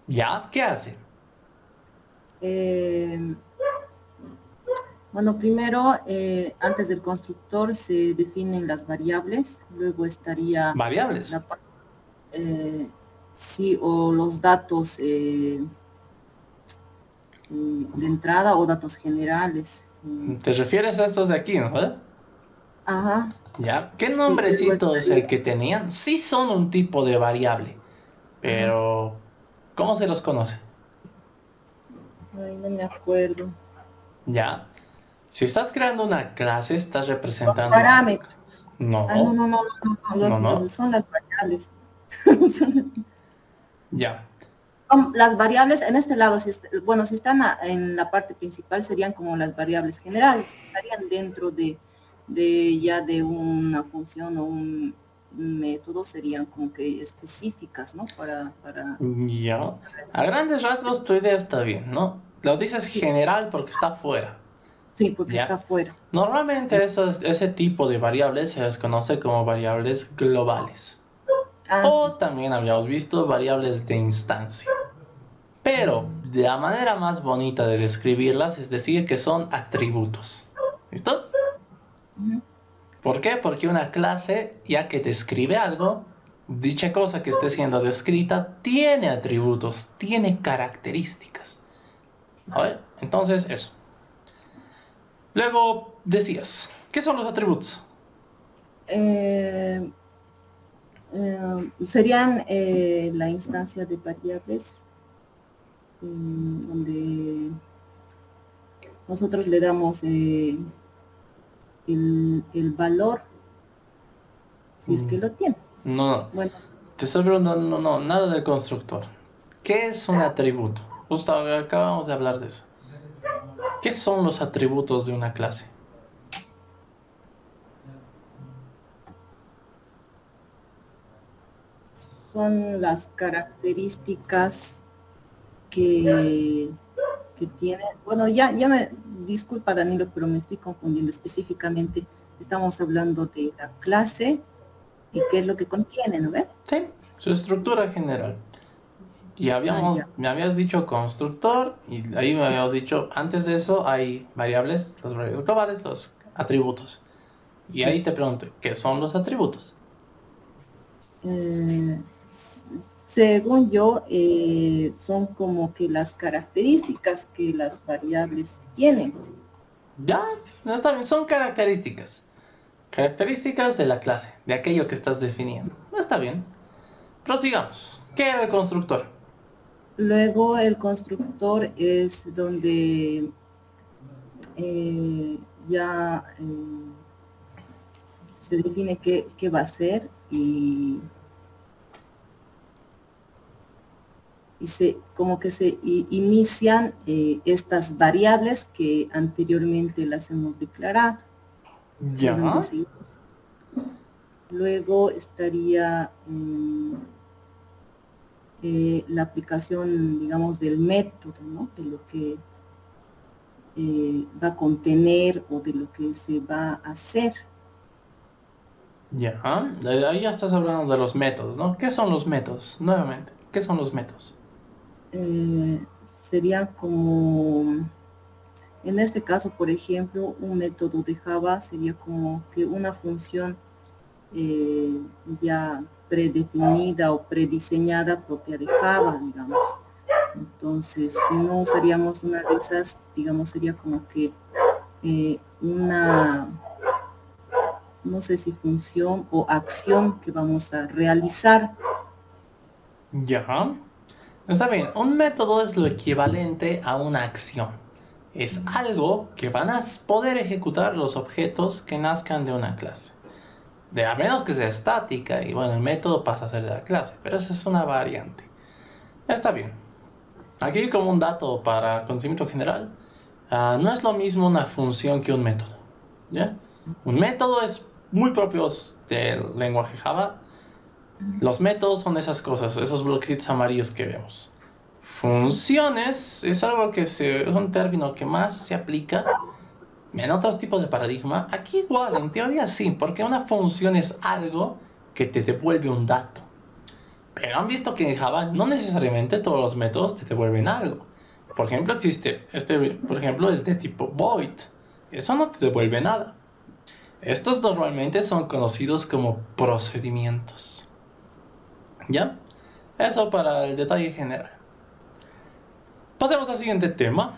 S1: ¿Ya? ¿Qué hace?
S3: Bueno, primero, antes del constructor se definen las variables, luego estaría...
S1: ¿Variables?
S3: Sí, o los datos de entrada o datos generales.
S1: ¿Te refieres a estos de aquí, no?
S3: Ajá.
S1: ¿Ya? ¿Qué nombrecito es el que tenían? Sí son un tipo de variable, pero ¿cómo se los conoce?
S3: Ay, no me acuerdo.
S1: ¿Ya? Si estás creando una clase, estás representando algo.
S3: Parámetros.
S1: No,
S3: Ah, no, no, no, no, no,
S1: no, no.
S3: son las variables.
S1: Ya.
S3: Las variables en este lado, bueno, si están en la parte principal serían como las variables generales, estarían dentro de ya de una función o un método, serían como que específicas, ¿no?
S1: Ya. A grandes rasgos tu idea está bien, ¿no? Lo dices
S3: Sí,
S1: general porque está fuera.
S3: sí, porque está
S1: Ya.
S3: afuera.
S1: Normalmente ese tipo de variables se les conoce como variables globales.
S3: Ah, sí,
S1: O también habíamos visto variables de instancia. Pero la manera más bonita de describirlas es decir que son atributos. ¿Listo?
S3: ujú,
S1: ¿Por qué? Porque una clase, ya que describe algo, dicha cosa que esté siendo descrita tiene atributos, tiene características. ¿Vale? Entonces, eso. Luego decías, ¿qué son los atributos?
S3: eh, serían la instancia de variables donde nosotros le damos el valor si es que lo tiene.
S1: No, no.
S3: Bueno,
S1: Te estoy preguntando, no, no, nada del constructor. ¿Qué es un atributo? Justo acabamos de hablar de eso. ¿Qué son los atributos de una clase?
S3: son las características que, que tiene. Bueno, ya me disculpa Danilo, pero me estoy confundiendo específicamente. Estamos hablando de la clase y qué es lo que contiene, ¿no ves?
S1: Sí, su estructura general. Y
S3: Ah, ya.
S1: me habías dicho constructor y ahí me
S3: Sí.
S1: habías dicho, antes de eso hay variables, las variables globales, los atributos. Y
S3: Sí.
S1: ahí te pregunté, ¿qué son los atributos?
S3: Eh, según yo, son como que las características que las variables tienen.
S1: Ya, no está bien, son características. Características de la clase, de aquello que estás definiendo. Está bien. Prosigamos. ¿Qué era el constructor?
S3: Luego el constructor es donde ya se define qué va a ser y como que se inician estas variables que anteriormente las hemos declarado, de donde
S1: Ya.
S3: se luego estaría la aplicación, digamos, del método, ¿no? De lo que va a contener o de lo que se va a hacer.
S1: Ya. Ahí ya estás hablando de los métodos, ¿no? ¿Qué son los métodos? Nuevamente, ¿qué son los métodos?
S3: Sería como, en este caso, por ejemplo, un método de Java sería como que una función ya predefinida o prediseñada propia de Java, digamos. Entonces, si no usaríamos una de esas, digamos, sería como que una, no sé si función o acción que vamos a realizar.
S1: Ya. Está bien, un método es lo equivalente a una acción. Es algo que van a poder ejecutar los objetos que nazcan de una clase. De a menos que sea estática, y bueno, el método pasa a ser de la clase, pero eso es una variante. Está bien. Aquí como un dato para conocimiento general, no es lo mismo una función que un método. ¿Ya? Un método es muy propio del lenguaje Java. Los métodos son esas cosas, esos bloquecitos amarillos que vemos. Funciones es algo es un término que más se aplica en otros tipos de paradigma. Aquí igual, en teoría sí, porque una función es algo que te devuelve un dato. Pero han visto que en Java no necesariamente todos los métodos te devuelven algo. Por ejemplo, existe, por ejemplo, es de tipo void. Eso no te devuelve nada. Estos normalmente son conocidos como procedimientos. ¿Ya? Eso para el detalle general. Pasemos al siguiente tema.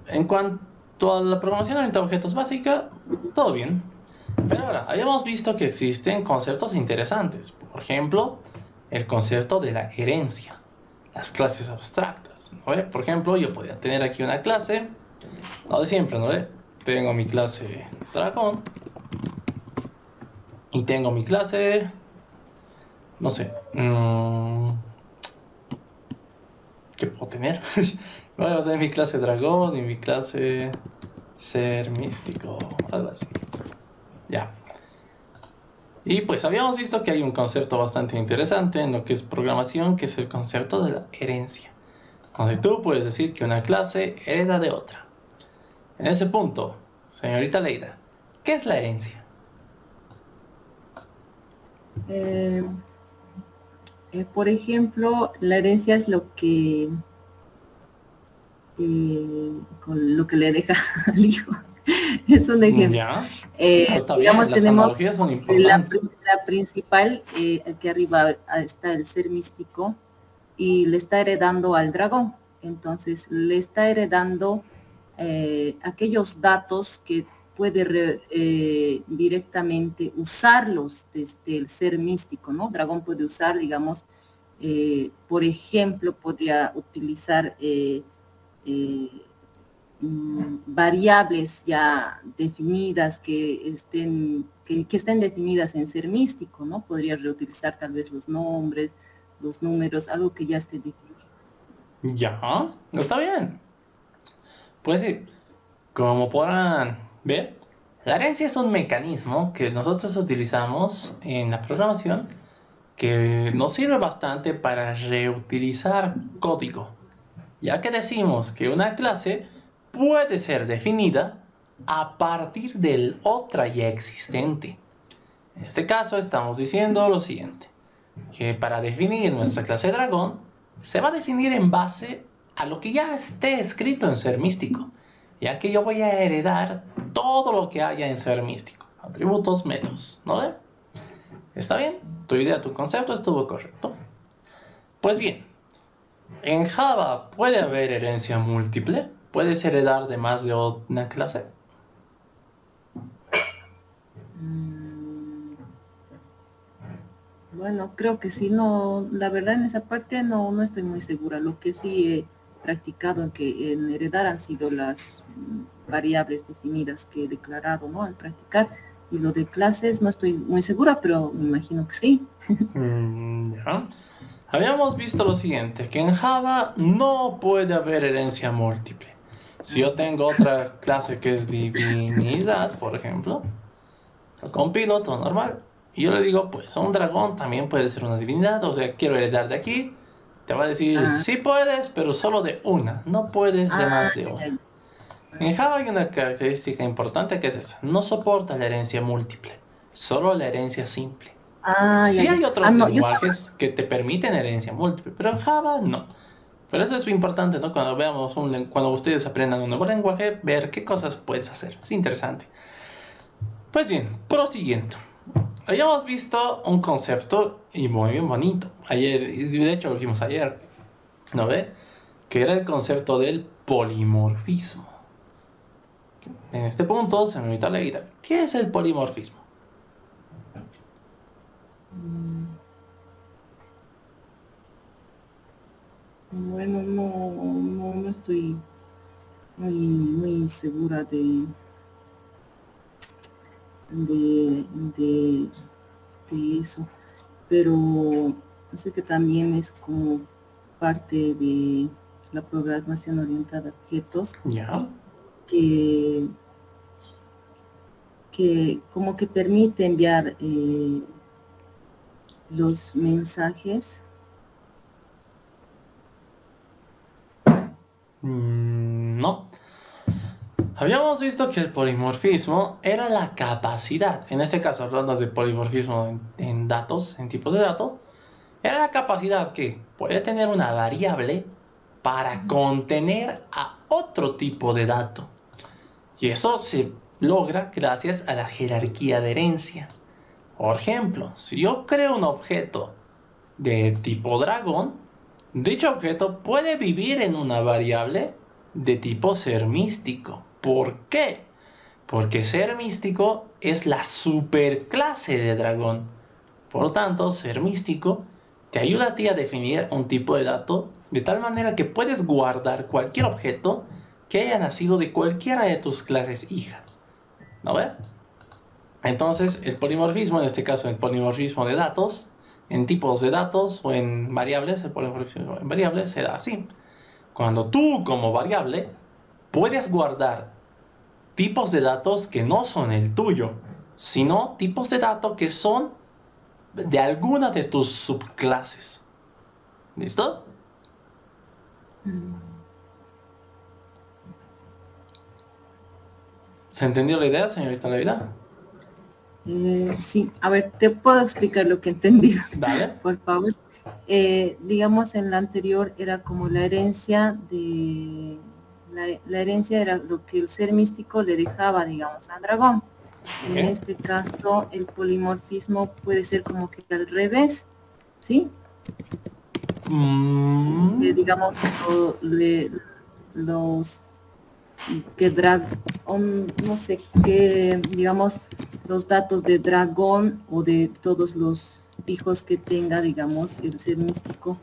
S1: En cuanto a la programación orientada a objetos básica, todo bien. Pero ahora, habíamos visto que existen conceptos interesantes. Por ejemplo, el concepto de la herencia. Las clases abstractas. ¿No ve? Por ejemplo, yo podría tener aquí una clase, lo de siempre, ¿no ve? tengo mi clase dragón y tengo mi clase, no sé, ¿qué puedo tener? Voy a tener mi clase dragón y mi clase ser místico, algo así. Ya. Y pues habíamos visto que hay un concepto bastante interesante en lo que es programación, que es el concepto de la herencia, donde tú puedes decir que una clase hereda de otra. En ese punto, señorita Leida, ¿qué es la herencia?
S3: Por ejemplo, la herencia es lo que con lo que le deja al hijo. Es un ejemplo.
S1: Ya, está
S3: Digamos,
S1: bien, las
S3: tenemos
S1: analogías son
S3: la,
S1: importantes.
S3: la principal, aquí arriba está el ser místico y le está heredando al dragón. Entonces, le está heredando aquellos datos que puede directamente usarlos desde el ser místico, ¿no? Dragón puede usar, digamos, por ejemplo, podría utilizar variables ya definidas que estén definidas en ser místico, ¿no? Podría reutilizar tal vez los nombres, los números, algo que ya esté definido.
S1: Ya, está bien. Pues sí, como podrán ver, la herencia es un mecanismo que nosotros utilizamos en la programación que nos sirve bastante para reutilizar código, ya que decimos que una clase puede ser definida a partir de otra ya existente. En este caso estamos diciendo lo siguiente, que para definir nuestra clase dragón se va a definir en base a lo que ya esté escrito en ser místico, ya que yo voy a heredar todo lo que haya en ser místico, atributos menos, ¿no ve? ¿Está bien? Tu idea, tu concepto estuvo correcto. Pues bien, en Java puede haber herencia múltiple. ¿Puedes heredar de más de una clase?
S3: Bueno, creo que sí, no, la verdad en esa parte no estoy muy segura. Lo que sí he practicado en heredar han sido las variables definidas que he declarado, ¿no? Al practicar. Y lo de clases no estoy muy segura, pero me imagino que sí.
S1: Ya. Habíamos visto lo siguiente, que en Java no puede haber herencia múltiple. Si yo tengo otra clase que es divinidad, por ejemplo, lo compilo, todo normal, y yo le digo, pues un dragón también puede ser una divinidad, o sea, quiero heredar de aquí, te va a decir, sí puedes, pero solo de una, no puedes de más de una. En Java hay una característica importante que es esa, no soporta la herencia múltiple, solo la herencia simple. Sí hay otros lenguajes que te permiten herencia múltiple, pero en Java no. Pero eso es importante, ¿no? Cuando veamos cuando ustedes aprendan un nuevo lenguaje, ver qué cosas puedes hacer. Es interesante. Pues bien, prosiguiendo. Habíamos visto un concepto y muy bien bonito. Ayer, de hecho lo vimos ayer, ¿no ve? Que era el concepto del polimorfismo. En este punto, señorita Leira, ¿qué es el polimorfismo?
S3: Bueno, no estoy muy segura de eso, pero sé que también es como parte de la programación orientada a objetos,
S1: Ya.
S3: que como que permite enviar los mensajes.
S1: No. Habíamos visto que el polimorfismo era la capacidad, en este caso hablando de polimorfismo en datos, en tipos de datos, era la capacidad que puede tener una variable para contener a otro tipo de dato. Y eso se logra gracias a la jerarquía de herencia. Por ejemplo, si yo creo un objeto de tipo dragón, dicho objeto puede vivir en una variable de tipo ser místico. ¿Por qué? Porque ser místico es la superclase de dragón. Por lo tanto, ser místico te ayuda a ti a definir un tipo de dato de tal manera que puedes guardar cualquier objeto que haya nacido de cualquiera de tus clases hija. ¿No ve? Entonces, el polimorfismo, en este caso el polimorfismo de datos, en tipos de datos o en variables, el polimorfismo en variables se da así. Cuando tú, como variable, puedes guardar tipos de datos que no son el tuyo, sino tipos de datos que son de alguna de tus subclases. ¿Listo? ¿Se entendió la idea, señorita Leida?
S3: Sí, a ver, te puedo explicar lo que he entendido,
S1: Dale.
S3: por favor. Digamos, en la anterior era como la herencia de... La herencia era lo que el ser místico le dejaba, digamos, al dragón.
S1: Ok.
S3: En este caso, el polimorfismo puede ser como que al revés, ¿sí? Digamos, los que no sé, que digamos los datos de dragón o de todos los hijos que tenga, digamos, el ser místico,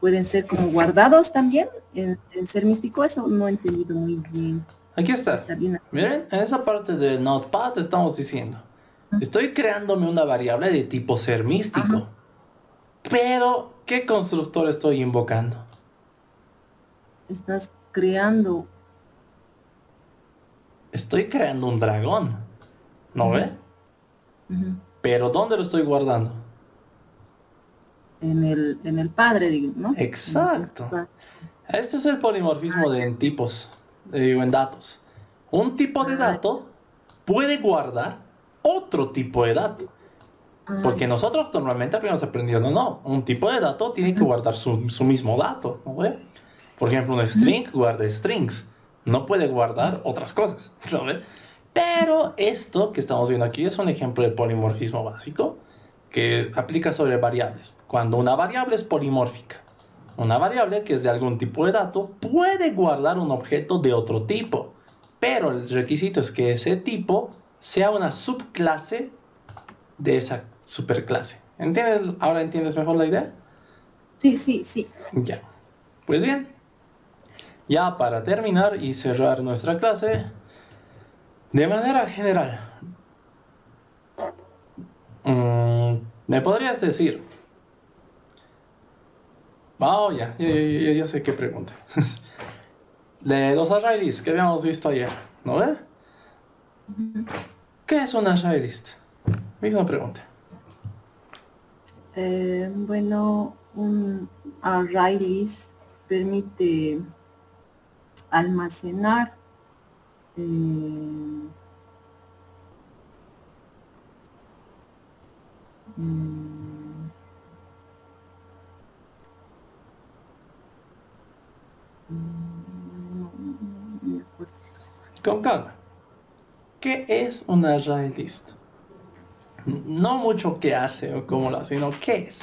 S3: pueden ser como guardados también en el ser místico. Eso no he entendido muy bien.
S1: Aquí está.
S3: Está bien así.
S1: Miren, en esa parte del Notepad estamos diciendo, estoy creándome una variable de tipo ser místico.
S3: Ajá.
S1: Pero, ¿qué constructor estoy invocando?
S3: Estás creando.
S1: Estoy creando un dragón. ¿No ve?
S3: Ujú.
S1: Pero, ¿dónde lo estoy guardando?
S3: En el padre, digamos, ¿no?
S1: Exacto. Este es el polimorfismo en tipos, en datos. Un tipo de dato puede guardar otro tipo de dato. Porque nosotros normalmente habíamos aprendido, no, un tipo de dato tiene que guardar su mismo dato, ¿no ve? Por ejemplo, un string guarda strings, no puede guardar otras cosas, ¿no ve? Pero esto que estamos viendo aquí es un ejemplo de polimorfismo básico que aplica sobre variables. Cuando una variable es polimórfica, una variable que es de algún tipo de dato puede guardar un objeto de otro tipo, pero el requisito es que ese tipo sea una subclase de esa superclase. ¿Entiendes? ¿Ahora entiendes mejor la idea?
S3: Sí.
S1: Ya. Pues bien. Ya para terminar y cerrar nuestra clase, de manera general, ¿me podrías decir? Oh, ya sé qué pregunta. De los array-lists que habíamos visto ayer, ¿no ve? ¿Qué es un array-list? Misma pregunta.
S3: Bueno, un array list permite almacenar
S1: Con calma. ¿Qué es un array list? No mucho qué hace o cómo lo hace, sino qué es.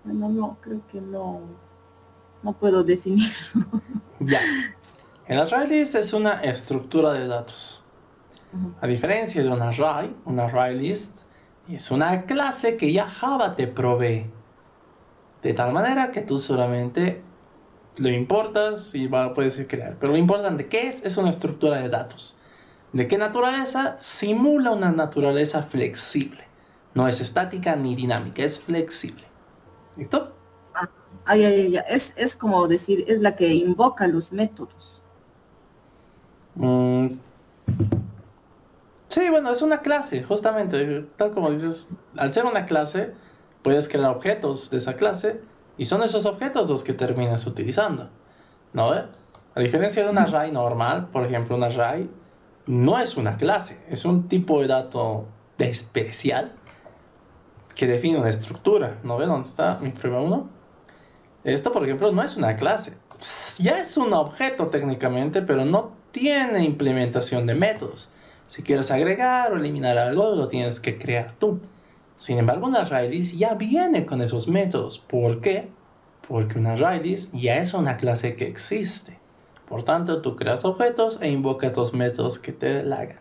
S3: Bueno, no, creo que no puedo definirlo.
S1: Ya. El array list es una estructura de datos. A diferencia de un array list es una clase que ya Java te provee. De tal manera que tú solamente lo importas y puedes crear. Pero lo importante, ¿qué es? Es una estructura de datos. ¿De qué naturaleza? Simula una naturaleza flexible. No es estática ni dinámica, es flexible. ¿Listo?
S3: Ya. Es como decir, es la que invoca los métodos.
S1: Sí, bueno, es una clase, justamente. Tal como dices, al ser una clase, puedes crear objetos de esa clase y son esos objetos los que terminas utilizando. ¿No ve? A diferencia de un array normal, por ejemplo, un array no es una clase, es un tipo de dato especial que define una estructura. ¿No ve dónde está mi prueba 1? Esto, por ejemplo, no es una clase. Ya es un objeto técnicamente, pero no tiene implementación de métodos. Si quieres agregar o eliminar algo, lo tienes que crear tú. Sin embargo, un ArrayList ya viene con esos métodos. ¿Por qué? Porque un ArrayList ya es una clase que existe. Por tanto, tú creas objetos e invocas los métodos que te la hagan.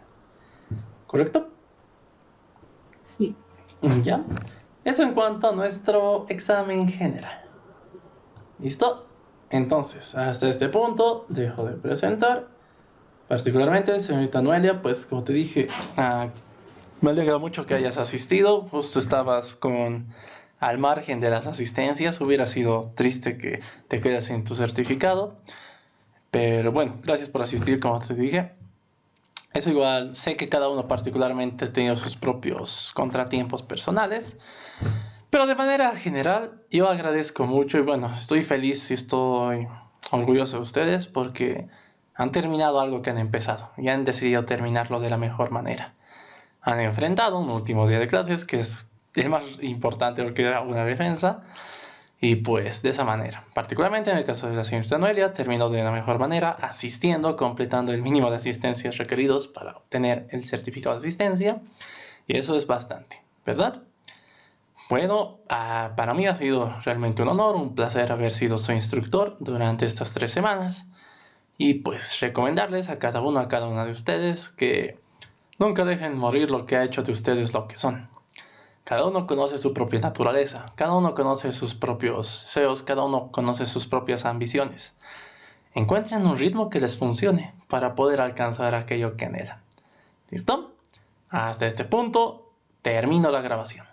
S1: ¿Correcto?
S3: Sí.
S1: Ya. Eso en cuanto a nuestro examen general. ¿Listo? Entonces, hasta este punto, dejo de presentar. Particularmente, señorita Noelia, pues como te dije, me alegra mucho que hayas asistido. Justo estabas al margen de las asistencias. Hubiera sido triste que te quedas sin tu certificado. Pero bueno, gracias por asistir, como te dije. Eso igual, sé que cada uno particularmente ha tenido sus propios contratiempos personales. Pero de manera general, yo agradezco mucho y bueno, estoy feliz y estoy orgulloso de ustedes porque han terminado algo que han empezado y han decidido terminarlo de la mejor manera. Han enfrentado un último día de clases que es el más importante porque era una defensa y pues de esa manera. Particularmente en el caso de la señorita Noelia, terminó de la mejor manera asistiendo, completando el mínimo de asistencias requeridos para obtener el certificado de asistencia y eso es bastante, ¿verdad? Bueno, para mí ha sido realmente un honor, un placer haber sido su instructor durante estas 3 semanas. Y pues recomendarles a cada uno, a cada una de ustedes que nunca dejen morir lo que ha hecho de ustedes lo que son. Cada uno conoce su propia naturaleza, cada uno conoce sus propios deseos, cada uno conoce sus propias ambiciones. Encuentren un ritmo que les funcione para poder alcanzar aquello que anhelan. ¿Listo? Hasta este punto, termino la grabación.